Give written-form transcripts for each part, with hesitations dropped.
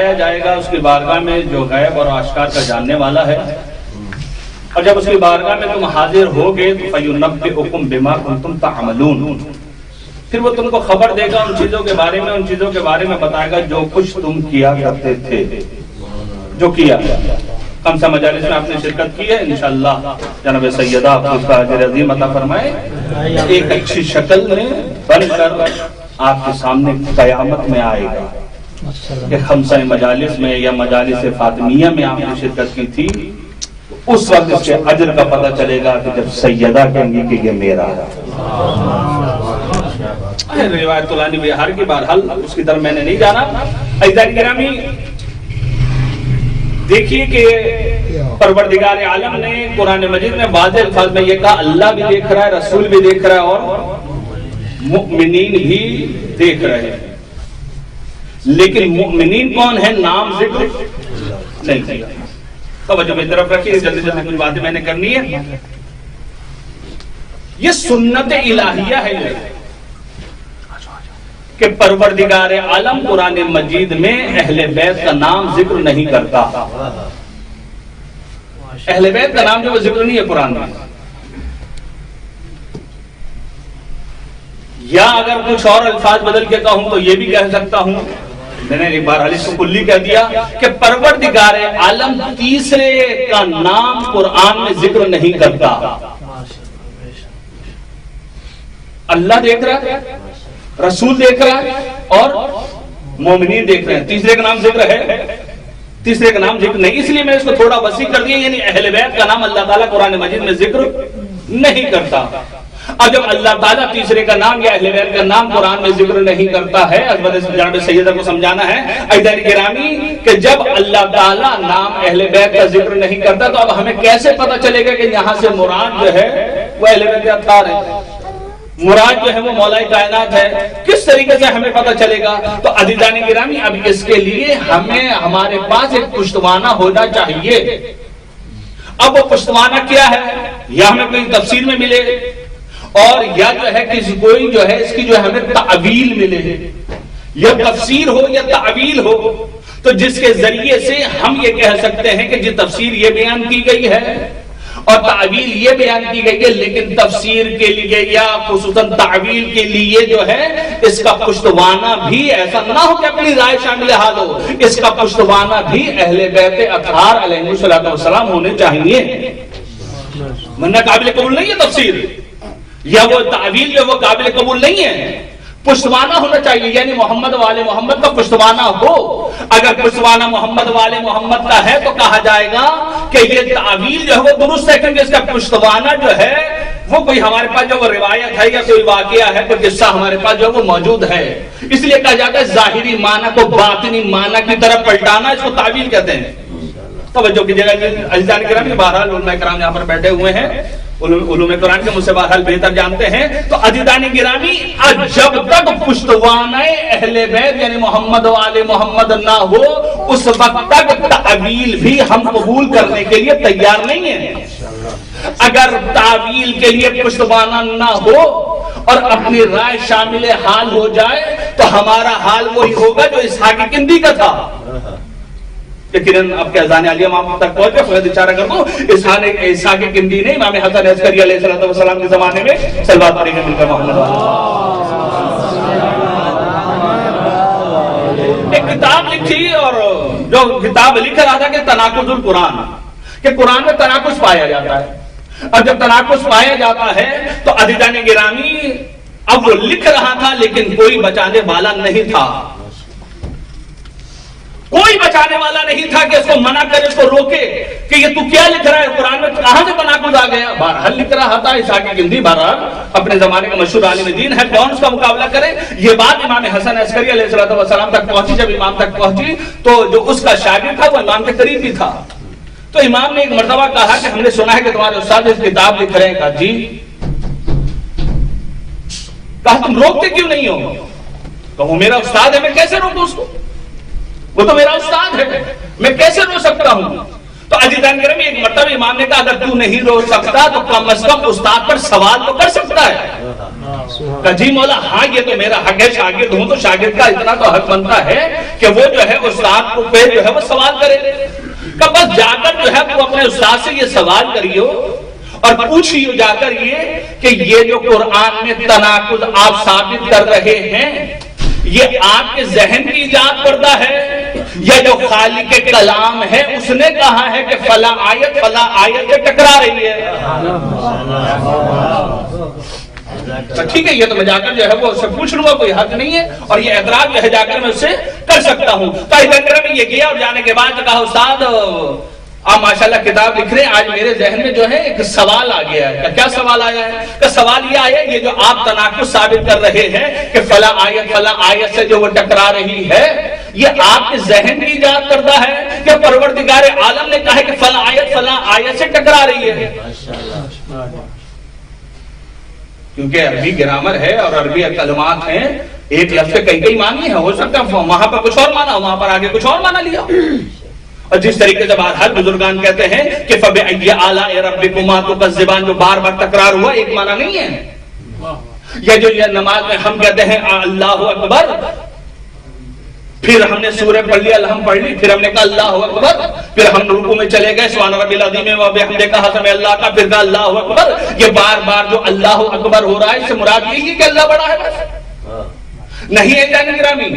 لایا جائے گا اس کی بارگاہ میں جو غیب اور آشکار کا جاننے والا ہے، اور جب اس کی بارگاہ میں تم حاضر ہوگے تو فَيُنَبِّئُكُم بِمَا كُنتُمْ تَعْمَلُونَ، پھر وہ تم کو خبر دے گا ان چیزوں کے بارے میں، ان چیزوں کے بارے میں بتائے گا جو کچھ تم کیا کرتے تھے، جو کیا۔ کم سا مجالس میں آپ نے شرکت کی ہے، انشاءاللہ جناب سیدہ آپ کو اس کا اجر عظیم عطا فرمائے، ایک اچھی شکل میں بن کر آپ کے سامنے قیامت میں آئے گا کہ خمسہ مجالس میں یا مجالس فاطمیہ میں آپ نے شرکت کی تھی، اس وقت اس کے اجر کا پتہ چلے گا کہ جب سیدہ کہیں گی کہ یہ میرا ہے۔ روایت طولانی بہار کی بہرحال اس کی طرف میں نے نہیں جانا۔ عزیزان گرامی، دیکھیے کہ پروردگار عالم نے قرآن مجید میں واضح الفاظ میں یہ کہا اللہ بھی دیکھ رہا ہے، رسول بھی دیکھ رہا ہے اور مؤمنین بھی دیکھ رہے ہیں، لیکن مؤمنین کون ہیں نام ذکر نہیں کیا۔ توجہ میری طرف رکھیے، جلدی جلدی کچھ باتیں میں نے کرنی ہے۔ یہ سنت الہیہ ہے کہ پروردگار عالم قرآن مجید میں اہل بیت کا نام ذکر نہیں کرتا۔ اہل بیت کا نام جو وہ ذکر نہیں ہے قرآن میں، یا اگر کچھ اور الفاظ بدل کے کہوں تو یہ بھی کہہ سکتا ہوں، میں نے ایک بار حدیث کو کلی کہہ دیا کہ پروردگار عالم تیسرے کا نام قرآن میں ذکر نہیں کرتا۔ اللہ دیکھ رہا ہے، رسول دیکھ رہا ہے اور مومنین دیکھ رہے ہیں، تیسرے کا نام ذکر ہے، تیسرے کا نام ذکر نہیں۔ اس لیے میں اس کو تھوڑا وسیع کر دیا، یعنی اہل بیت کا نام اللہ تعالیٰ قرآن مجید میں ذکر نہیں کرتا۔ اب جب اللہ تعالیٰ تیسرے کا نام یا اہل بیت کا نام قرآن میں ذکر نہیں کرتا ہے، حضرت جناب سیدہ کو سمجھانا ہے عزیزان گرامی کہ جب اللہ تعالیٰ نام اہل بیت کا ذکر نہیں کرتا تو اب ہمیں کیسے پتہ چلے گا کہ یہاں سے مراد جو ہے وہ اہل بیت اطہار ہے، مراد جو ہے وہ مولا کائنات ہے؟ کس طریقے سے ہمیں پتہ چلے گا؟ تو عزیزان گرامی اب اس کے لیے ہمیں ہمارے پاس ایک پشتوانہ ہونا چاہیے۔ اب وہ پشتوانہ کیا ہے؟ یا ہمیں کوئی تفسیر میں ملے، اور یا جو ہے کسی کوئی جو ہے اس کی جو ہے ہمیں تعویل ملے، یا تفسیر ہو یا تعویل ہو، تو جس کے ذریعے سے ہم یہ کہہ سکتے ہیں کہ جی تفسیر یہ بیان کی گئی ہے اور تعویل یہ بیان کی گئی ہے، لیکن تفسیر کے لیے یا خصوصاً تعویل کے لیے جو ہے اس کا پشتوانہ بھی ایسا نہ ہو کہ اپنی رائے شامل حال ہو، اس کا پشتوانہ بھی اہل بیت اطہار علیہ السلام ہونے چاہیے، ورنہ قابل قبول نہیں ہے تفسیر، یا وہ تعویل جو وہ قابل قبول نہیں ہے۔ پشتوانہ ہونا چاہیے، یعنی محمد والے محمد کا پشتوانہ ہو۔ اگر پشتوانہ محمد والے محمد کا ہے تو کہا جائے گا کہ یہ تعویل جو ہے وہ درست ہے، کیونکہ اس کا پشتوانہ جو ہے وہ کوئی ہمارے پاس جو وہ روایت ہے یا کوئی واقعہ ہے، کوئی قصہ ہمارے پاس جو وہ موجود ہے۔ اس لیے کہا جاتا ہے ظاہری معنی کو باطنی معنی کی طرف پلٹانا، اس کو تعویل کہتے ہیں۔ توجہ کیجیے گا عزیزان کرام، بہرحال علماء کرام یہاں پر بیٹھے ہوئے ہیں، علوم قرآن کے مجھ سے بہرحال بہتر جانتے ہیں۔ تو عزیزان گرامی جب تک پشتوانہ اہل بیت یعنی محمد و آل محمد نہ ہو، اس وقت تک تعویل بھی ہم قبول کرنے کے لیے تیار نہیں ہیں۔ اگر تعویل کے لیے پشتوانہ نہ ہو اور اپنی رائے شامل حال ہو جائے تو ہمارا حال وہی ہوگا جو اسحاق کندی کا تھا۔ لیکن اب کیا اذان عالیہ امام تک پہنچے، فقط اشارہ کر دوں، اسحاق کندی نے امام حسن عسکری علیہ السلام کے زمانے میں صلوات پڑھی ہے مل کر محمد۔ ایک کتاب لکھی اور جو کتاب لکھ رہا تھا کہ تناقض القرآن، کہ قرآن میں تناقض پایا جاتا ہے، اور جب تناقض پایا جاتا ہے تو عزیزان گرامی اب وہ لکھ رہا تھا لیکن کوئی بچانے والا نہیں تھا، کوئی بچانے والا نہیں تھا کہ اس کو منع کرے، اس کو روکے کہ یہ تو کیا لکھ رہا ہے قرآن میں، کہاں سے تناقض آ گیا۔ بہرحال لکھ رہا تھا اسحاق کندی، بہرحال اپنے زمانے کا مشہور عالم دین ہے، کون اس کا مقابلہ کرے۔ یہ بات امام حسن عسکری علیہ السلام تک پہنچی، جب امام تک پہنچی تو جو اس کا شاگرد تھا وہ امام کے قریب بھی تھا، تو امام نے ایک مرتبہ کہا کہ ہم نے سنا ہے کہ تمہارے استاد اس کتاب لکھ رہے ہیں۔ کہا جی، کہا تم روکتے کیوں نہیں ہو؟ کہ وہ میرا استاد ہے، میں کیسے روکوں اس کو، وہ تو میرا استاد ہے، میں کیسے روک سکتا ہوں؟ تو عزیزان گرامی ایک مرتبہ امام نے کہا اگر تو نہیں روک سکتا تو کم از کم استاد پر سوال تو کر سکتا ہے۔ کہ جی مولا ہاں یہ تو میرا حق ہے، شاگرد ہوں تو شاگرد کا اتنا تو حق بنتا ہے کہ وہ جو ہے استاد کو پہ جو ہے وہ سوال کرے، کہ بس جا کر جو ہے تو اپنے استاد سے یہ سوال کریو اور پوچھیو جا کر یہ کہ یہ جو قرآن میں تناقض آپ ثابت کر رہے ہیں یہ آپ کے ذہن کی ایجاد کردہ ہے یا جو خالق کے کلام ہے اس نے کہا ہے کہ فلاں آیت سے ٹکرا رہی ہے؟ تو ٹھیک ہے، یہ تو میں جا کر جو ہے وہ اس سے پوچھ لوں گا، کوئی حق نہیں ہے، اور یہ اعتراض جو ہے جا کر میں اس سے کر سکتا ہوں۔ تو میں یہ کیا اور جانے کے بعد کہا استاد آپ ماشاءاللہ کتاب لکھ رہے ہیں، آج میرے ذہن میں جو ہے ایک سوال آ گیا ہے۔ کیا سوال آیا ہے؟ کہ سوال یہ آیا یہ جو آپ تناقض ثابت کر رہے ہیں کہ فلاں آیت سے جو وہ ٹکرا رہی ہے، یہ آپ کے ذہن کی ایجاد کردہ ہے کہ پروردگار عالم نے کہا ہے کہ فلاں آیت سے ٹکرا رہی ہے؟ کیونکہ عربی گرامر ہے اور عربی کلمات ہیں، ایک لفظ کے کئی معنی ہیں، ہو سکتا ہے وہاں پر کچھ اور معنی، وہاں پر آگے کچھ اور معنی لیا۔ اور جس طریقے سے ہر بزرگان کہتے ہیں کہ فَبِأَيِّ آلَاءِ رَبِّكُمَا تُكَذِّبَانِ، جو بار بار تکرار ہوا ایک معنی نہیں ہے۔ یہ جو یہ نماز میں ہم کہتے ہیں اللہ اکبر، پھر ہم نے سورہ پڑھ لی، الحم پڑھ لی، پھر ہم نے کہا اللہ اکبر، پھر ہم رکوع میں چلے گئے سبحان ربی العظیم وبحمدہ کہا سمع اللہ کا، پھر کہا اللہ اکبر۔ یہ بار بار جو اللہ اکبر ہو رہا ہے اس سے مراد یہی ہے کہ اللہ بڑا ہے بس نہیں ہے جان گرامی۔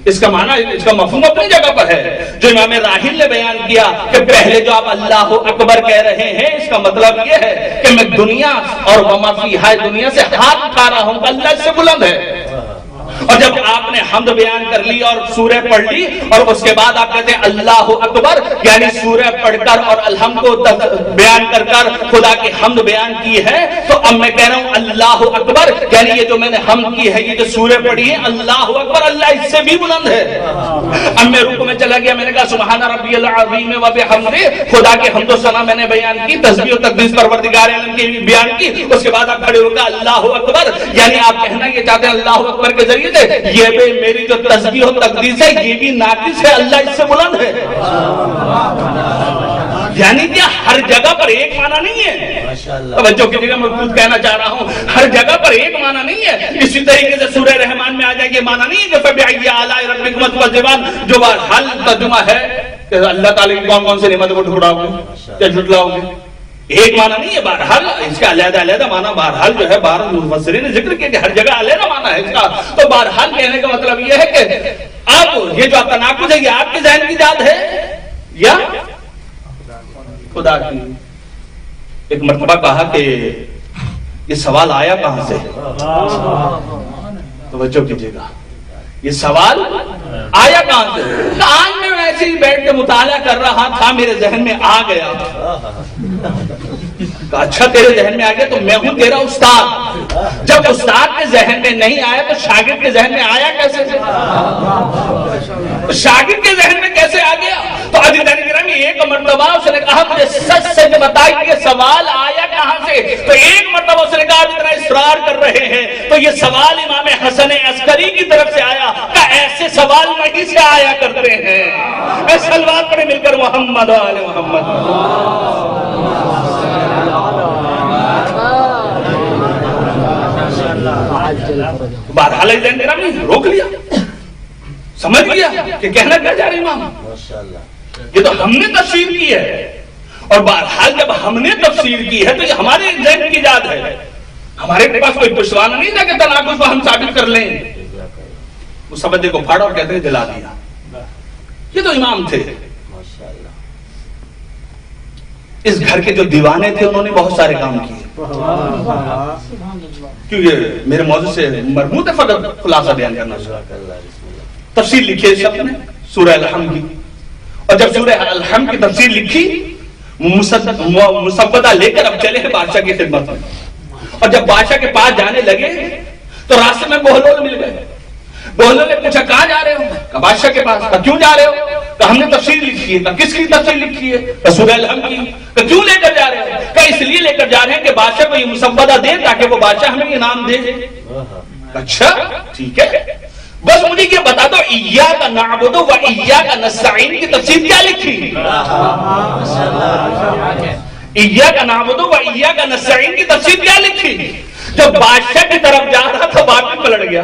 اس کا معنی، اس کا مفہوم اپنی جگہ پر ہے جو امام راحل نے بیان کیا کہ پہلے جو آپ اللہ اکبر کہہ رہے ہیں اس کا مطلب یہ ہے کہ میں دنیا اور وما فیہا دنیا سے ہاتھ اٹھا رہا ہوں، اللہ اس سے بلند ہے۔ اور جب آپ نے حمد بیان کر لی اور سورہ پڑھ لی اور اس کے بعد آپ کہتے ہیں اللہ اکبر، یعنی سورہ پڑھ کر اور الحمد کو بیان کر کر خدا کی حمد بیان کی ہے، تو اب میں کہہ رہا ہوں اللہ اکبر، یعنی یہ جو میں نے حمد کی ہے، یہ جو سورہ پڑھی ہے اللہ اکبر، اللہ اس سے بھی بلند ہے۔ اب میں رکوع میں چلا گیا، میں نے کہا سبحان ربی العظیم وبحمدہ، خدا کے حمد و ثنا میں نے بیان کی، تسبیح و تقدیس پروردگار عالم کی بیان کی، اس کے بعد آپ کھڑے ہو کر اللہ اکبر، یعنی آپ کہنا یہ چاہتے ہیں اللہ اکبر کے ذریعے یہ بھی میری جو تسبیح و تقدیس ہے یہ بھی ناقص ہے، اللہ اس سے بلند ہے۔ یعنی کہ ہر جگہ پر ایک معنی نہیں ہے، توجہ کیجیے گا، میں خود کہنا چاہ رہا ہوں ہر جگہ پر ایک معنی نہیں ہے۔ اسی طریقے سے سورہ رحمان میں آ جائے یہ معنی نہیں ہے کہ فَبِأَيِّ آلَاءِ رَبِّكُمَا تُكَذِّبَانِ، جو حل ترجمہ ہے کہ اللہ تعالیٰ کی کون کون سے نعمتوں کو ٹھکراؤ گے یا جھٹلاؤ گے، ایک معنی نہیں ہے، بہرحال اس کا علیحدہ معنی بہرحال جو ہے بہرحال مفسرین نے ذکر کیا کہ ہر جگہ علیحدہ معنی ہے اس کا۔ تو بہرحال کہنے کا مطلب یہ ہے کہ اب یہ جو تناقض ہے یہ آپ کے ذہن کی ایجاد ہے یا خدا کی؟ ایک مرتبہ کہا کہ یہ سوال آیا کہاں سے؟ توجہ کیجیے گا، یہ سوال آیا کہاں سے؟ آج میں ایسے ہی بیٹھ کے مطالعہ کر رہا تھا، میرے ذہن میں آ گیا۔ اچھا تیرے ذہن میں آ گیا تو میں ہوں تیرا استاد۔ جب استاد کے ذہن میں نہیں آیا تو شاگرد کے ذہن میں آیا کیسے؟ شاگرد کے ذہن میں کیسے آ گیا؟ تو عزیزان گرامی ایک مرتبہ اس نے کہا مجھے سچ سچ بتائیے سوال آیا کہاں سے؟ تو ایک مرتبہ اس نے کہا اتنا اصرار کر رہے ہیں تو یہ سوال امام حسن عسکری کی طرف سے آیا کہ ایسے سوال وہیں سے آیا کرتے ہیں۔ اے سلوات پڑھیں مل کر محمد آل محمد۔ بہرحال روک لیا، سمجھ لیا کہ کہنا کیا جا رہے امام، یہ تو ہم نے تفسیر کی ہے، اور بہرحال جب ہم نے تفسیر کی ہے تو یہ ہمارے ذہن کی ایجاد ہے، ہمارے پاس کوئی پشتوانہ نہیں تھا کہ تناقض کو ہم ثابت کر لیں۔ اس سبدے کو پھاڑا اور کہتے ہیں جلا دیا، یہ تو امام تھے۔ اس گھر کے جو دیوانے تھے انہوں نے بہت سارے کام کیے، کیونکہ میرے موضوع سے مربوط ہے فقط خلاصہ بیان کرنا۔ تفسیر لکھی اس شخص نے سورہ الحم کی، اور جب سورہ الحم کی تفسیر لکھی مسودہ لے کر اب چلے ہیں بادشاہ کی خدمت میں، اور جب بادشاہ کے پاس جانے لگے تو راستے میں بہلول مل گئے۔ بہلول نے پوچھا کہاں جا رہے ہو؟ کہا بادشاہ کے پاس۔ کہا کیوں جا رہے ہو؟ کہا ہم نے تفسیر لکھی ہے۔ کہا کس کی تفسیر لکھی ہے؟ کہا سورہ الحم کی۔ کہا کیوں لے کر جا رہے ہو؟ کہا اس لیے لے کر جا رہے ہیں کہ بادشاہ کو یہ مسودہ دے تاکہ وہ بادشاہ ہمیں انعام دے۔ اچھا ٹھیک ہے، بس مجھے یہ بتا دو ایاک نعبد و ایاک نستعین کی تفسیر کیا لکھی؟ ایاک نعبد و ایاک نستعین کی تفسیر کیا لکھی؟ جب بادشاہ کی طرف جا رہا تھا واپس پلٹ گیا.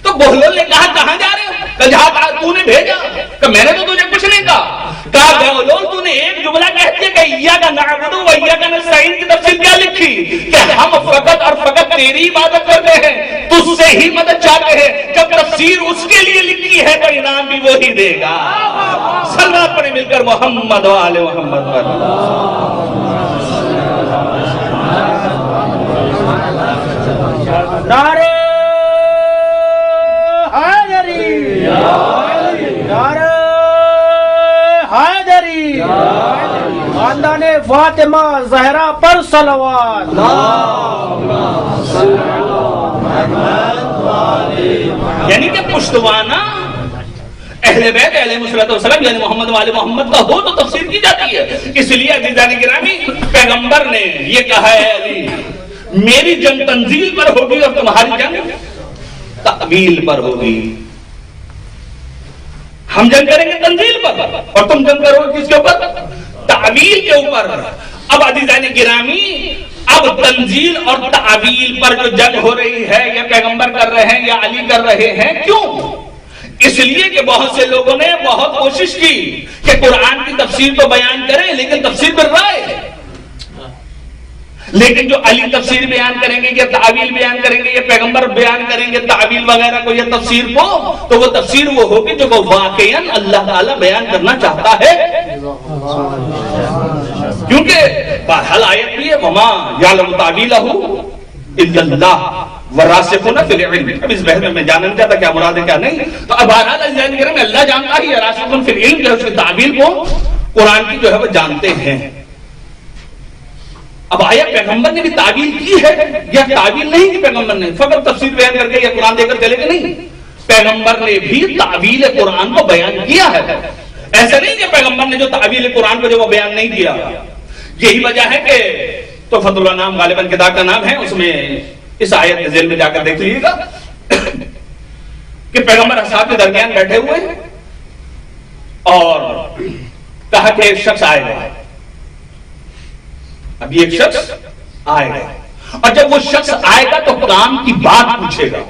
تو بہلول نے کہا کہاں جا رہے ہو؟ کہ جہاں کہا تو نے بھیجا. کہ میں نے تو تجھے کچھ نہیں کہا. کہا بہلول تو نے ایک جملہ کہتے کہ ایاک نعبد و ایاک نستعین کی تفسیر کیا لکھی کہ ہم فقط اور فقط تیری عبادت کرتے ہیں, تجھ سے ہی مدد چاہتے ہیں. جب تفسیر اس کے لیے لکھی ہے تو انعام بھی وہی دے گا. صلوات پڑھیں مل کر محمد و آل محمد پر. نعرہ حیدری, نعرہ حیدری, خاندان فاطمہ زہرا پر صلوات. یعنی کہ پشتوانہ اہل بیت علیہ السلام یعنی محمد و آل محمد کا ہو تو تفسیر کی جاتی ہے. اس لیے عزیزان گرامی پیغمبر نے یہ کہا ہے علی میری جنگ تنزیل پر ہوگی اور تمہاری جنگ تعویل پر ہوگی. ہم جنگ کریں گے تنزیل پر اور تم جنگ کرو گے کس کے اوپر؟ تعویل کے اوپر. اب عزیزان گرامی اب تنزیل اور تعویل پر جو جنگ ہو رہی ہے یا پیغمبر کر رہے ہیں یا علی کر رہے ہیں, کیوں؟ اس لیے کہ بہت سے لوگوں نے بہت کوشش کی کہ قرآن کی تفسیر تو بیان کریں لیکن تفسیر پر رائے, لیکن جو علی تفسیر بیان کریں گے یا تعویل بیان کریں گے یا پیغمبر بیان کریں گے تعویل وغیرہ کو یا تفسیر کو, تو وہ تفسیر وہ ہوگی جو واقعاً اللہ تعالیٰ بیان کرنا چاہتا ہے. کیونکہ بہرحال آیت بھی ہے وما یعلم تاویلہ الا اللہ والراسخون فی العلم. اب اس بحث میں میں جاننا نہیں چاہتا کیا مراد ہے کیا نہیں. تو اب بہرحال اللہ جانتا ہی راسخون فی العلم جو ہے اس کی تعویل کو قرآن کی جو ہے وہ جانتے ہیں. اب آیا پیغمبر نے بھی تعویل کی ہے یا تعویل نہیں کی؟ پیغمبر نے فقط تفسیر بیان کر کے یا قرآن دے کر چلے گئے نہیں, پیغمبر نے بھی تعویل قرآن کو بیان کیا ہے. ایسا نہیں کہ پیغمبر نے جو تعویل قرآن کو جو وہ بیان نہیں کیا. یہی وجہ ہے کہ تو تحفۃ الانام غالباً کتاب کا نام ہے, اس میں اس آیت کے ذیل میں جا کر دیکھ لیجیے گا کہ پیغمبر اصحاب کے درمیان بیٹھے ہوئے اور کہا کہ ایک شخص آئے گا. ابھی ایک شخص آئے گا اور جب وہ شخص آئے گا تو کام کی بات پوچھے گا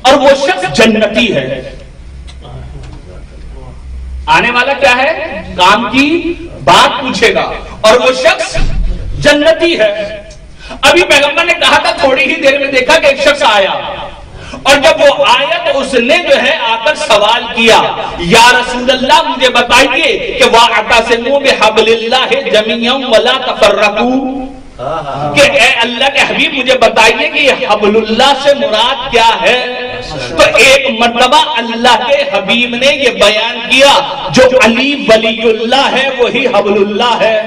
اور وہ شخص جنتی ہے. آنے والا کیا ہے؟ کام کی بات پوچھے گا اور وہ شخص جنتی ہے. ابھی پیغمبر نے کہا تھا تھوڑی ہی دیر میں دیکھا کہ ایک شخص آیا اور جب وہ آیا تو اس نے جو ہے آ کر سوال کیا یا رسول اللہ مجھے بتائیے کہ وَاعْتَصِمُوا بِحَبْلِ اللَّهِ جَمِيعًا وَلَا تَفَرَّقُوا, کہ اے اللہ کے حبیب مجھے بتائیے کہ یہ حبل اللہ سے مراد کیا ہے. تو ایک مرتبہ اللہ کے حبیب نے یہ بیان کیا جو علی ولی اللہ ہے وہی حبل اللہ ہے.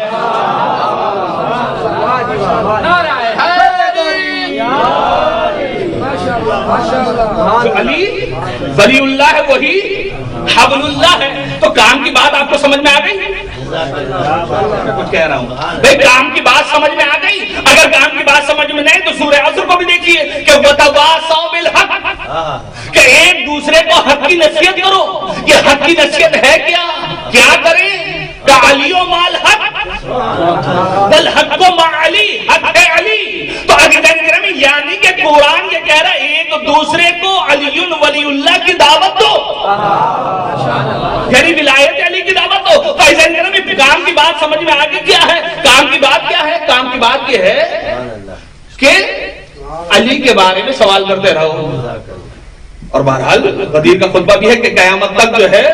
جو علی ولی اللہ ہے وہی حبل اللہ ہے. تو کام کی بات آپ کو سمجھ میں آ گئی؟ کچھ کہہ رہا ہوں بھائی, کام کی بات سمجھ میں آ گئی. اگر کام کی بات سمجھ میں نہیں تو سورہ عصر کو بھی دیکھیے کہ وَتَوَاصَوْا بِالْحَقِّ, کہ ایک دوسرے کو حق کی نصیحت کرو. یہ حق کی نصیحت ہے کیا کریں؟ کہ علی و مال حق والحق و مع علی, حق ہے علی. تو یعنی کہ قرآن یہ کہہ رہا ہے ایک دوسرے کو علی ولی اللہ کی دعوت دو, یعنی ولایت علی کی دعوت دو. تو کام کی بات سمجھ میں آگے کیا ہے؟ کام کی بات کیا ہے؟ کام کی بات یہ ہے کہ علی کے بارے میں سوال کرتے رہو. اور بہرحال غدیر کا خطبہ بھی ہے کہ قیامت تک جو ہے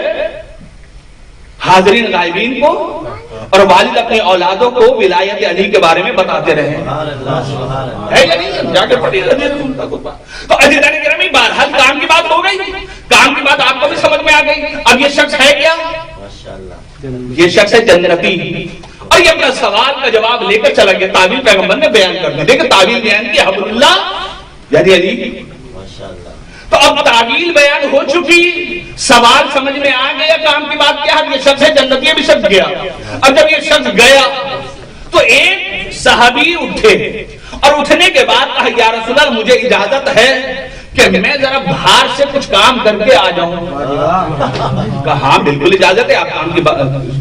حاضرین غائبین کو اور والد اپنی اولادوں کو ولایت علی کے بارے میں بتاتے رہے. ہے یا نہیں؟ جا کے پڑھیے تو عزیزان گرامی بہرحال کام کی بات ہو گئی. کام کی بات آپ کو بھی سمجھ میں آ گئی. اب یہ شخص ہے کیا؟ یہ شخص ہے جنتی. اور یہ اپنا سوال کا جواب لے کر چلا گیا. تعویل پیغمبر نے بیان کر دی. دیکھیں تعویل بیان کی حبل اللہ یعنی علی. تو اب تعویل بیان ہو چکی, سوال سمجھ میں آ گیا کام کی بات کیا ہے. یہ شخص ہے جنتی, بھی شخص گیا. اب جب یہ شخص گیا تو ایک صحابی اٹھے اور اٹھنے کے بعد کہا یا رسول اللہ مجھے اجازت ہے کہ میں ذرا باہر سے کچھ کام کر کے آ جاؤں. کہا ہاں بالکل اجازت ہے, آپ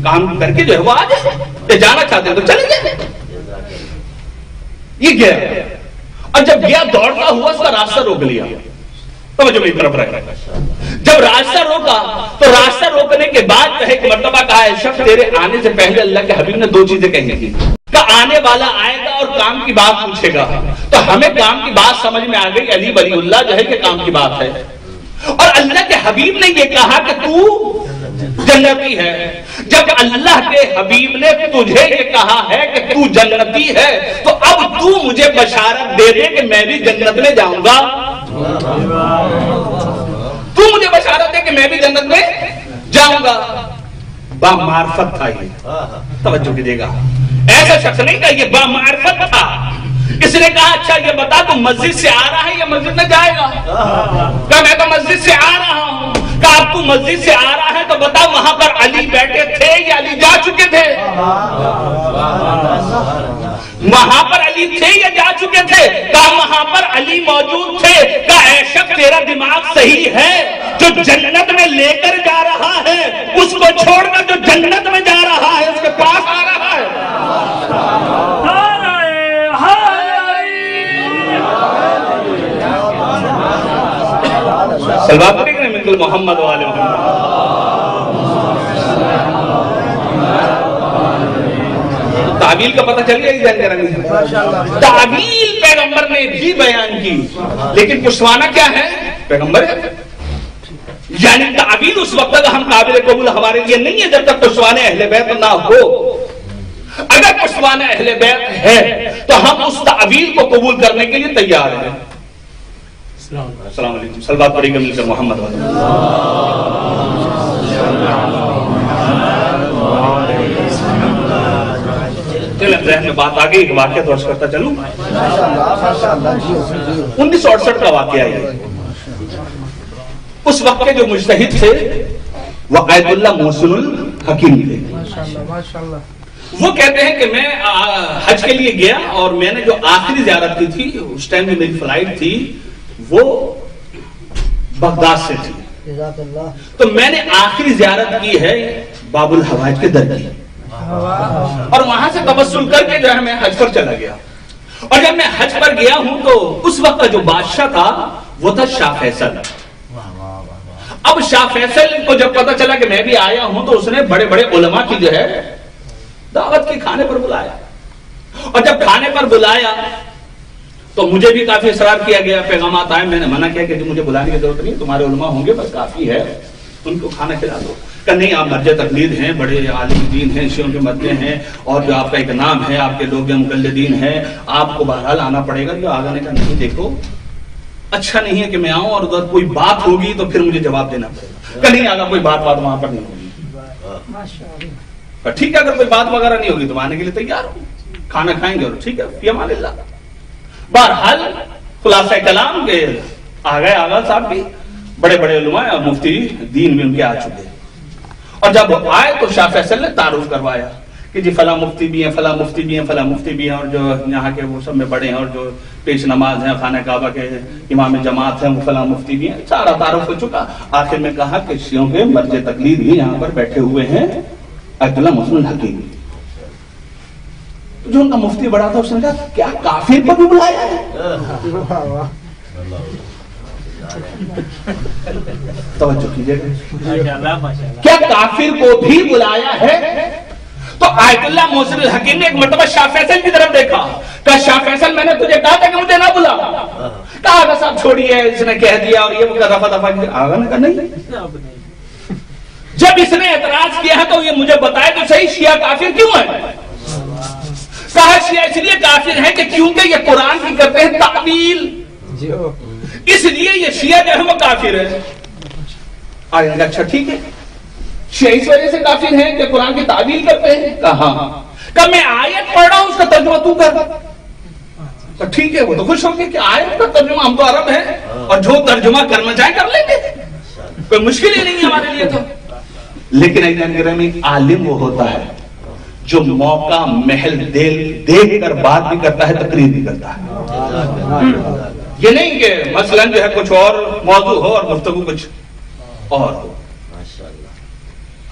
کام کر کے جو ہے وہ آ جائیں. جانا چاہتے ہیں تو چلے جائیں. یہ گیا اور جب گیا دوڑتا ہوا اس کا راستہ روک لیا. توجہ میری طرف رہے. جب راستہ روکا تو راستہ روکنے کے بعد ایک مرتبہ کہا ہے شخص تیرے آنے سے پہلے اللہ کے حبیب نے دو چیزیں کہی تھی کہ آنے والا آئے گا اور کام کی بات پوچھے گا. تو ہمیں کام کی بات سمجھ میں آ گئی, علی ولی اللہ جو ہے کہ کام کی بات ہے. اور اللہ کے حبیب نے یہ کہا کہ تو جنتی ہے. جب اللہ کے حبیب نے تجھے یہ کہا ہے کہ تو جنتی ہے تو اب تو مجھے بشارت دے دے کہ میں بھی جنت میں جاؤں گا. تو مجھے بشارت دے کہ میں بھی جنت میں جاؤں گا. با معرفت تھا یہ, توجہ کیجیے گا, ایسا شخص نہیں تھا, یہ با معرفت تھا. اس نے کہا اچھا یہ بتا تو مسجد سے آ رہا ہے یا مسجد میں جائے گا؟ کہا میں تو مسجد سے آ رہا ہوں. کہا اب تو مسجد سے آ رہا ہے تو بتا وہاں پر علی بیٹھے تھے یا علی جا چکے تھے؟ وہاں پر علی تھے یا جا چکے تھے؟ کہا وہاں پر علی موجود تھے. کہا اے شخص تیرا دماغ صحیح ہے, جو جنت میں لے کر جا رہا ہے اس کو چھوڑ کر جو جنت میں جا رہا ہے اس کے پاس آ رہا ہے. صلوات پڑھیں گے مثل محمد والے محمد. تعویل کا پتہ چل گیا. تعویل پیغمبر نے بھی بیان کی, لیکن پشتوانہ کیا ہے؟ پیغمبر ہے. یعنی تعویل اس وقت تک ہم قابل قبول ہمارے لیے نہیں ہے جب تک پشتوانہ اہل بیت نہ ہو. اگر پشتوانہ اہل بیت ہے تو ہم اس تعویل کو قبول کرنے کے لیے تیار ہیں. السلام علیکم. صلوات پڑھیں گے مل کر محمد والے. ذہن میں بات آ گئی, ایک واقعہ تو عرض کرتا چلوں. 1968 کا واقعہ ہے. اس وقت کے جو مجتہد تھے وہ آیت اللہ محسن الحکیم تھے. وہ کہتے ہیں کہ میں حج کے لیے گیا اور میں نے جو آخری زیارت کی تھی اس ٹائم میں میری فلائٹ تھی وہ بغداد سے تھی, تو میں نے آخری زیارت کی ہے باب الحوائج کے در کی, اور وہاں سے توسل کر کے جو ہے میں حج پر چلا گیا. اور جب میں حج پر گیا ہوں تو اس وقت کا جو بادشاہ تھا وہ تھا شاہ فیصل. اب شاہ فیصل کو جب پتا چلا کہ میں بھی آیا ہوں تو اس نے بڑے بڑے علماء کی جو ہے دعوت کی, کھانے پر بلایا. اور جب کھانے پر بلایا تو مجھے بھی کافی اصرار کیا گیا, پیغامات آئے, میں نے منع کیا کہ مجھے بلانے کی ضرورت نہیں, تمہارے علماء ہوں گے بس کافی ہے, ان کو کھانا کھلا دو. کہ نہیں آپ مرجع تقلید ہیں, بڑے عالم دین ہیں, شیعوں کے مرجع ہیں, اور جو آپ کا ایک نام ہے, آپ کے لوگ مقلدین ہیں, آپ کو بہرحال آنا پڑے گا. جو آگانے کا نہیں, دیکھو اچھا نہیں ہے کہ میں آؤں اور ادھر کوئی بات ہوگی تو پھر مجھے جواب دینا پڑے گا. کہ نہیں آگا کوئی بات وہاں پر نہیں ہوگی. ٹھیک ہے, اگر کوئی بات وغیرہ نہیں ہوگی تو آنے کے لیے تیار ہوں, کھانا کھائیں گے اور ٹھیک ہے فی امان اللہ. بہرحال خلاصہ کلام کے آگئے آغا صاحب بھی بڑے بڑے علماء اور مفتی دین میں ان کے آ چکے. اور جب آئے تو شاہ فیصل نے تعارف کروایا کہ جی فلاں مفتی بھی ہیں, فلاں مفتی بھی ہیں, فلاں مفتی بھی ہیں, اور جو یہاں کے وہ سب میں بڑے ہیں, اور جو پیش نماز ہیں خانہ کعبہ کے امام جماعت ہیں وہ فلاں مفتی بھی ہیں. سارا تعارف ہو چکا. آخر میں کہا کہ شیعوں کے مرجع تقلید بھی یہاں پر بیٹھے ہوئے ہیں آیت اللہ محسن الحکیم. جو ان کا مفتی بڑا تھا اس نے کہا کیا کافر کو بھی بلایا ہے؟ توجہ کیجئے, کیا کافر کو بھی بلایا ہے؟ تو آیت اللہ محسن الحکیم نے ایک مرتبہ شاہ فیصل کی طرف دیکھا, کہا شاہ فیصل میں نے تجھے کہا تھا کہ مجھے نہ بلا. کہا آقا صاحب چھوڑیے, اس نے کہہ دیا اور یہ رفع دفع کیا. آقا نے کہا نہیں, جب اس نے اعتراض کیا ہے تو یہ مجھے بتائے تو صحیح شیعہ کافر کیوں ہے؟ کہا شیعہ اس لیے کافر ہے کہ کیونکہ یہ قرآن کی کرتے ہیں تعویل, اس لیے یہ شیعہ جو ہے وہ کافر ہے. آئے گا اچھا ٹھیک ہے, شیعہ اس وجہ سے کافر ہیں کہ قرآن کی تعویل کرتے ہیں. کہا کہ میں آیت پڑھ رہا ہوں اس کا ترجمہ تو کر. ٹھیک ہے, وہ تو خوش ہوں گے کہ آیت کا ترجمہ, ہم تو عرب ہیں اور جو ترجمہ کرنا چاہے کر لیں گے, کوئی مشکل ہی نہیں ہے ہمارے لیے. تو لیکن ایک عالم وہ ہوتا ہے جو موقع محل دیکھ کر بات بھی کرتا ہے, تقریر بھی کرتا ہے. یہ نہیں کہ مثلا جو ہے کچھ اور موضوع ہو اور گفتگو کچھ اور ہو.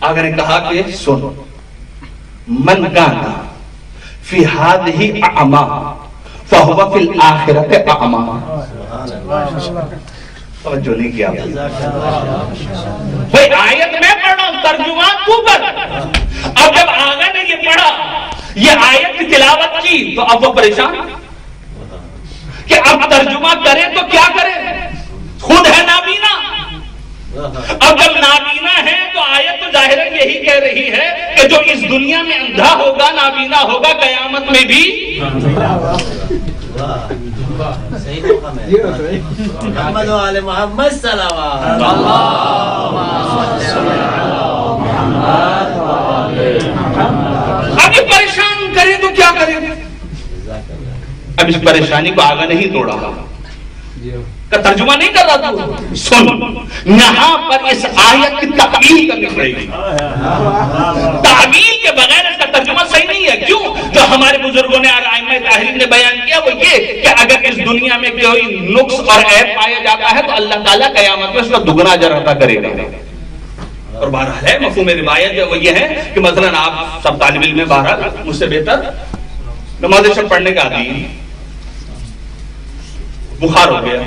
اگر نے کہا کہ سن من کانا فی ہذہ اعما فَهُوَ فِي الْآخِرَةِ أَعْمَى. توجہ نہیں کیا بھئی، آیت میں پڑھا ہوں، ترجمہ تو کر. اب جب آغا نے یہ پڑھا، یہ آیت کی تلاوت کی، تو اب وہ پریشان کہ اب ترجمہ کرے تو کیا کرے، خود ہے نابینا. اب جب نابینا ہے تو آیت تو ظاہراً یہی کہہ رہی ہے کہ جو اس دنیا میں اندھا ہوگا، نابینا ہوگا، قیامت میں بھی. محمد و آل محمد صلوات. اب یہ پریشان کرے تو کیا کرے. اب اس پریشانی کو آگا نہیں توڑا کا ترجمہ نہیں کر رہا تو سن، یہاں پر اس آیت کی تعویل کرنی پڑے گی. تعویل کے بغیر اس کا ترجمہ صحیح نہیں ہے. کیوں؟ جو ہمارے بزرگوں نے اور ائمہ طاہرین نے بیان کیا وہ یہ کہ اگر اس دنیا میں کوئی نقص اور عیب پایا جاتا ہے تو اللہ تعالیٰ قیامت میں اس کا دگنا اجر عطا کرے گا. اور بہرحال ہے مفہوم روایت جو وہ یہ ہے کہ مثلا آپ سب طالب علم میں بہرحال مجھ سے بہتر نماز شب پڑھنے کا عادی، بخار ہو گیا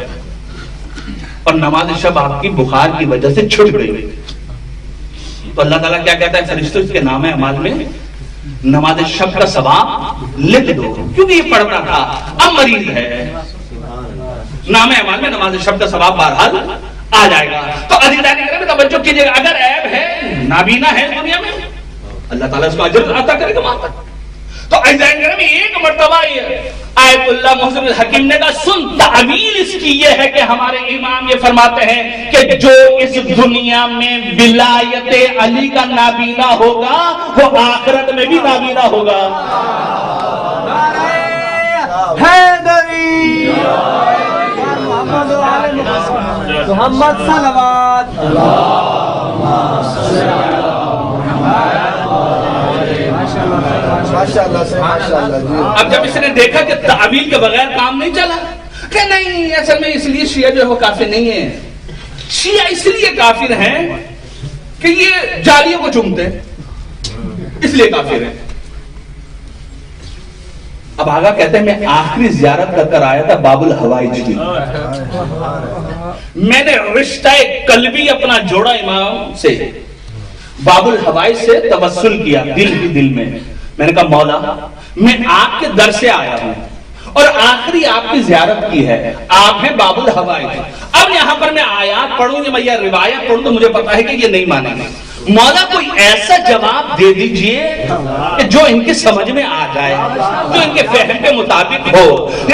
اور نماز شب آپ کی بخار کی وجہ سے چھٹ گئی، تو اللہ تعالیٰ کیا کہتا ہے، فرشتوں کے نام اعمال میں نماز شب کا ثواب لکھ دو، کیونکہ یہ پڑھ رہا تھا اب مریض ہے، نام اعمال میں نماز شب کا ثواب بہرحال آ جائے گا. تو عزیزان کرام توجہ کیجیے گا، اگر عیب ہے، نابینا ہے دنیا میں، اللہ تعالیٰ اس کو اجر عطا کرے گا وہاں پر. تو عزیزان کرام ایک مرتبہ آیت اللہ محسن الحکیم نے کہا سن، تعویل اس کی یہ ہے کہ ہمارے امام یہ فرماتے ہیں کہ جو اس دنیا میں ولایت علی کا نابینا ہوگا وہ آخرت میں بھی نابینا ہوگا. حیدری محمد صلوات. اب جب اس نے دیکھا کہ تعویل کے بغیر کام نہیں چلا کہ نہیں، اصل میں اس لیے شیعہ جو ہے وہ کافر نہیں ہے. شیعہ اس لیے کافر ہیں کہ یہ جالیوں کو چومتے ہیں، اس لیے کافر ہیں. اب آگا کہتے ہیں میں آخری زیارت کر آیا تھا باب الحوائج کی، میں نے رشتہ قلبی اپنا جوڑا امام سے، باب الحوائج سے توسل کیا دل ہی دل میں. میں نے کہا مولا میں آپ کے در سے آیا ہوں اور آخری آپ کی زیارت کی ہے، آپ ہیں باب الحوائج. اب یہاں پر میں آیات پڑھوں یا میں یہ روایت پڑھوں تو مجھے پتا ہے کہ یہ نہیں مانیں گے. مولا کوئی ایسا جواب دے دیجئے کہ جو ان کی سمجھ میں آ جائے، جو ان کے فہم کے مطابق ہو.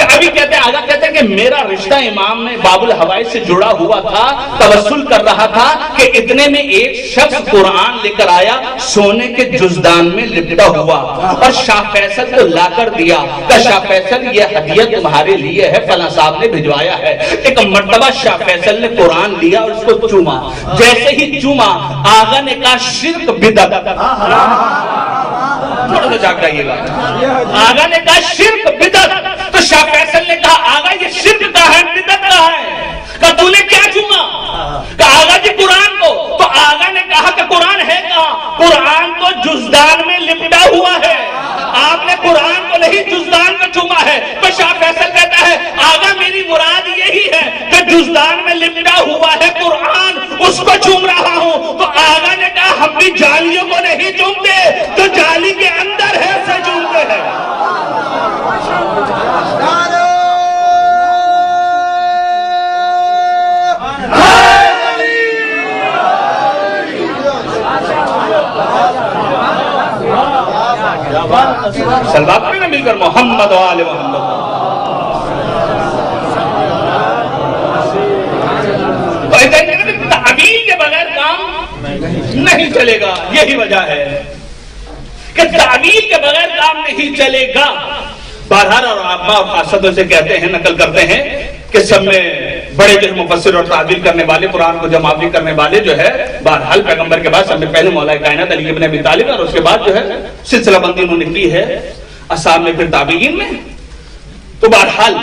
ابھی کہتے ہیں آگا کہتے ہیں کہ میرا رشتہ امام میں باب الحوائج سے جڑا ہوا تھا، توسل کر رہا تھا کہ اتنے میں ایک شخص قرآن لے کر آیا سونے کے جزدان میں لپٹا ہوا اور شاہ فیصل کو لا کر دیا کہ شاہ فیصل یہ ہدیہ تمہارے لیے ہے، فلاں صاحب نے بھجوایا ہے. ایک مرتبہ شاہ فیصل نے قرآن لیا اور اس کو چوما، جیسے ہی چوما آغا نے کہا شرک بدعت. تھوڑا سا جاگ جائیے گا. آغا نے کہا شرک بدعت، تو شاہ فیصل نے کہا آغا یہ شرک کا ہے بدعت کا ہے. کہا تو نے کیا چوما؟ کہا آغا جی قرآن کو. تو آغا نے کہا کہ قرآن ہے کہاں؟ قرآن تو جزدان میں لپٹا ہوا ہے، آپ نے قرآن کو نہیں جزدان میں چوما ہے. تو شاہ فیصل کہتا ہے آغا میری مراد یہی ہے کہ جزدان میں لپٹا ہوا ہے قرآن، اس کو چوم رہا ہوں. تو آغا نے کہا ہم بھی جالیوں کو نہیں چومتے، تو جالی کے اندر ہے اسے چومتے ہیں. سلوات میں نہ مل کر محمد و آل محمد. تعویل کے بغیر کام نہیں چلے گا. یہی وجہ ہے کہ تعویل کے بغیر کام نہیں چلے گا. بہرحال اور آبا خاصتوں سے کہتے ہیں، نقل کرتے ہیں کہ سب میں بڑے جو مفسر اور تعویل کرنے والے، قرآن کو جمع کرنے والے جو ہے بہرحال پیغمبر کے بعد سب میں پہلے مولا کائنات علی ابن ابی طالب، اور اس کے بعد جو ہے سلسلہ بندی انہوں نے کی ہے اصحاب میں، پھر تابعین میں. تو بہرحال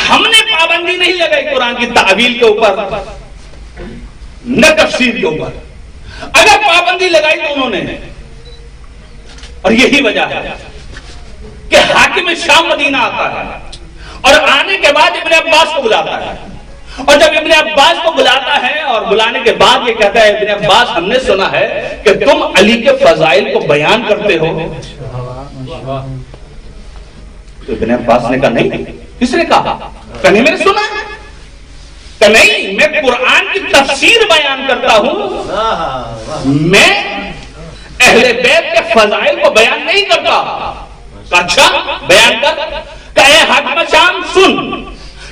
ہم نے پابندی نہیں لگائی قرآن کی تعویل کے اوپر نہ تفسیر کے اوپر. اگر پابندی لگائی تو انہوں نے، اور یہی وجہ ہے حاکم شام مدینہ آتا ہے اور آنے کے بعد ابن عباس کو بلاتا ہے، اور جب ابن عباس کو بلاتا ہے اور بلانے کے بعد یہ کہتا ہے ابن عباس ہم نے سنا ہے کہ تم علی کے فضائل کو بیان کرتے ہو. تو ابن عباس نے کہا نہیں. کس نے کہا؟ کہ نہیں میں نے سنا ہے. کہ نہیں میں قرآن کی تفسیر بیان کرتا ہوں، میں اہل بیت کے فضائل کو بیان نہیں کرتا. اچھا بیان کر. کہ اے حاکم شام سن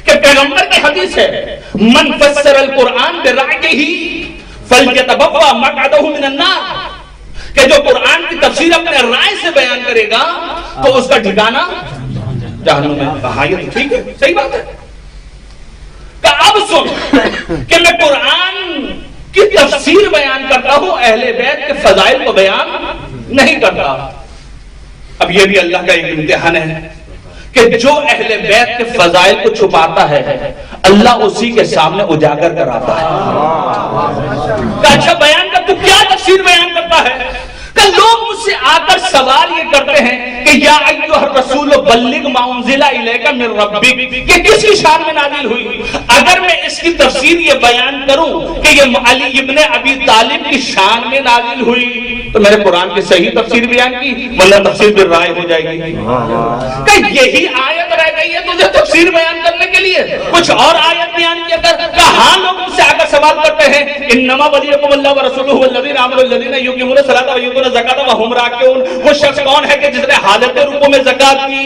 کہ پیغمبر کی حدیث ہے من فسر القرآن برأیہ فلیتبوأ مقعدہ من النار، کہ جو قرآن کی تفسیر اپنے رائے سے بیان کرے گا تو اس کا ٹھکانہ جہنم میں. کہا یہ ٹھیک ہے، صحیح بات ہے. کہ اب سن کہ میں قرآن کی تفسیر بیان کرتا ہوں، اہل بیت کے فضائل کو بیان نہیں کرتا. اب یہ بھی اللہ کا ایک امتحان ہے کہ جو اہل بیت کے فضائل کو چھپاتا ہے اللہ اسی کے سامنے اجاگر کراتا ہے. کہ اچھا بیان کر، تو کیا تفسیر بیان کرتا ہے؟ کہ لوگ مجھ سے آ کر سوال یہ کرتے ہیں کہ یا ایھا الرسول بلغ ما انزل الیک من ربک، یہ کس کی شان میں نازل ہوئی؟ اگر میں اس کی تفسیر یہ بیان کروں کہ یہ علی ابن ابی طالب کی شان میں نازل ہوئی تو میں نے قرآن کی صحیح تفسیر بیان کی، ورنہ تفسیر پھر رائے ہو جائے گی. کہ یہی آیت رہ گئی ہے تجھے تفسیر بیان کرنے کے لیے، کچھ اور آیت بیان کیا کر. کہاں لوگ مجھ سے آ کر سوال کرتے ہیں انما ولیکم اللہ ورسولہ والذین آمنوا الذین یقیمون الصلاۃ ویؤتون الزکاۃ وہم راکعون. وہ شخص کون ہے کہ جس نے حالت رکوع میں زکات کی؟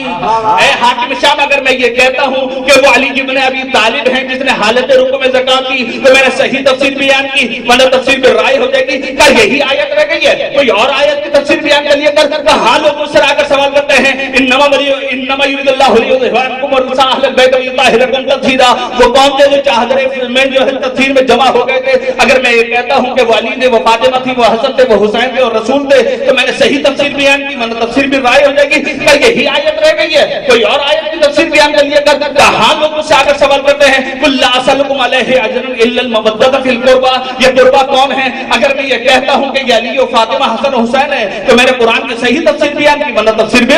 اے حاکم شام اگر میں یہ کہتا ہوں کہ وہ علی ابن ابی طالب ہیں جس نے حالت رکوع میں زکات کی تو میں نے صحیح تفسیر بیان کی، ورنہ تفسیر پہ رائے ہو جائے گی. کیا یہی آیت رہ گئی ہے؟ کوئی اور آیت کی تفسیر بیان کر لیا کر. کہاں لوگ مجھ سے آ کر سوال کرتے ہیں انما یرید اللہ لیظہر عنکم الرجس اہل البیت ویطہرکم تطہیرا. وہ کون تھے جو چادریں میں جو ہے تطہیر میں جمع ہو گئے تھے؟ اگر میں یہ کہتا ہوں کہ وہ علی تھے، وہ فاطمہ تھی، وہ حسن تھے، وہ حسین تھے اور رسول تھے تو میں نے صحیح تفسیر بیان کی، ورنہ تفسیر بھی رائے ہو جائے گی. کیا یہی آیت رہ گئی ہے؟ کوئی اور آیت کی تفسیر بیان کر لیا کر. کہاں لوگ مجھ سے آ کر سوال کرتے ہیں قل لا اسألکم علیہ اجرا الا المودۃ فی القربى. یہ قربا کون ہے؟ اگر میں یہ کہتا ہوں کہ یہ علی و فاطمہ حسن و حسین ہے تو میں نے قرآن کی صحیح تفسیر بیان کی، ورنہ تفسیر بھی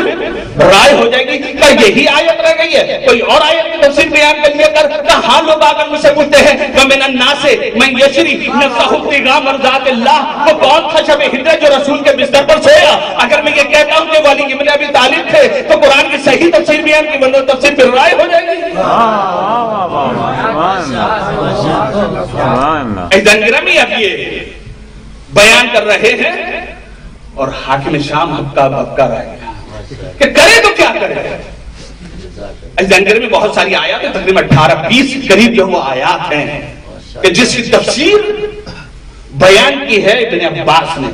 رائے ہو جائے گی. کیا یہی آیت رہ گئی ہے؟ کوئی اور آیت کی تفسیر بیان کر لیا کر. کہاں لوگ آ کر مجھ سے پوچھتے ہیں ومن الناس من یشری نفسہ ابتغاء مرضات اللہ. وہ کون تھا شب ہجرت جو رسول کے بستر پر سویا؟ اگر میں یہ کہتا ہوں کہ وہ علی ابن ابی طالب تھے تو قرآن کی صحیح تفسیر بیان کی، ورنہ تفسیر پھر رائے ہو جائے گی. گرامی اب یہ بیان کر رہے ہیں اور حاکم شام ہکا بکا رہے ہیں کہ کرے تو کیا کرے. جنگر میں بہت ساری آیات ہیں، تقریباً 18-20 قریب جو وہ آیات ہیں کہ جس کی تفسیر بیان کی ہے ابن عباس نے.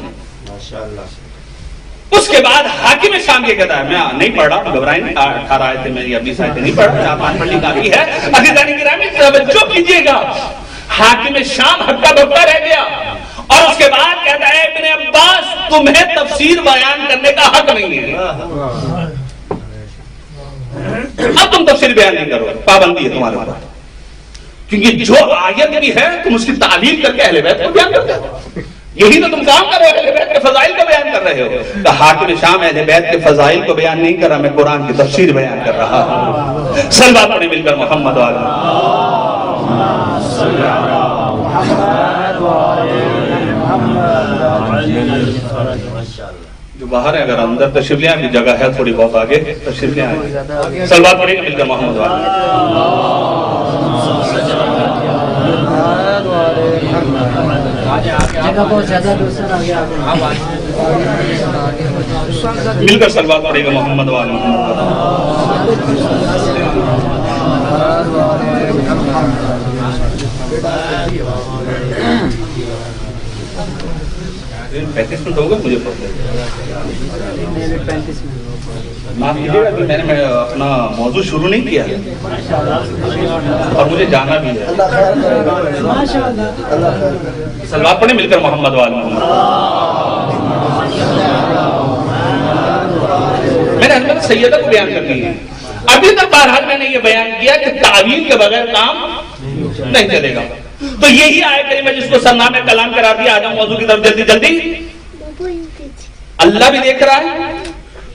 اس کے بعد حاکم شام یہ کہتا ہے میں نہیں پڑھ رہا، گھبرائیں نہیں، 18 آیتیں میں یا 20 آیتیں نہیں پڑھ رہا، 4-5 پڑھنے کافی ہے. عزیزان گرامی توجہ کیجیے گا، حاکم شام ہکا بکا رہ گیا اور اس کے بعد کہتا ہے ابن عباس تمہیں تفسیر بیان کرنے کا حق نہیں ہے. اب تم تفسیر بیان نہیں کرو، پابندی ہے تمہارے اوپر، کیونکہ جو آیت بھی ہے تم اس کی تعلیل کر کے اہل بیت کو بیان کرتے ہو. یہی تو تم کام کر رہے ہو، اہل بیت کے فضائل کو بیان کر رہے ہو. تو حاکم شام اہل بیت کے فضائل کو بیان نہیں کر رہا، میں قرآن کی تفسیر بیان کر رہا ہوں. صلوات پڑھیں مل کر محمد جو باہر ہے اگر اندر تشریف لے آئیں، جگہ ہے تھوڑی بہت آگے تشریف لے آئیں. صلوات پڑھیں مل کر محمد مل کر صلوات پڑھے گا محمد والے پینتیس منٹ ہوگا مجھے معاف کیجیے گا کہ میں نے اپنا موضوع شروع نہیں کیا اور مجھے جانا بھی ہے. صلوات پڑھیں مل کر محمد وال محمد. میں نے حضرت سیدہ کو بیان کر دی ہے. ابھی تک بہرحال میں نے یہ بیان کیا کہ تعویل کے بغیر کام نہیں چلے گا. تو یہی آیت کریمہ جس کو سرنامہ کلام قرار دیا. آ جاؤ موضوع کی طرف جلدی جلدی. اللہ بھی دیکھ رہا ہے،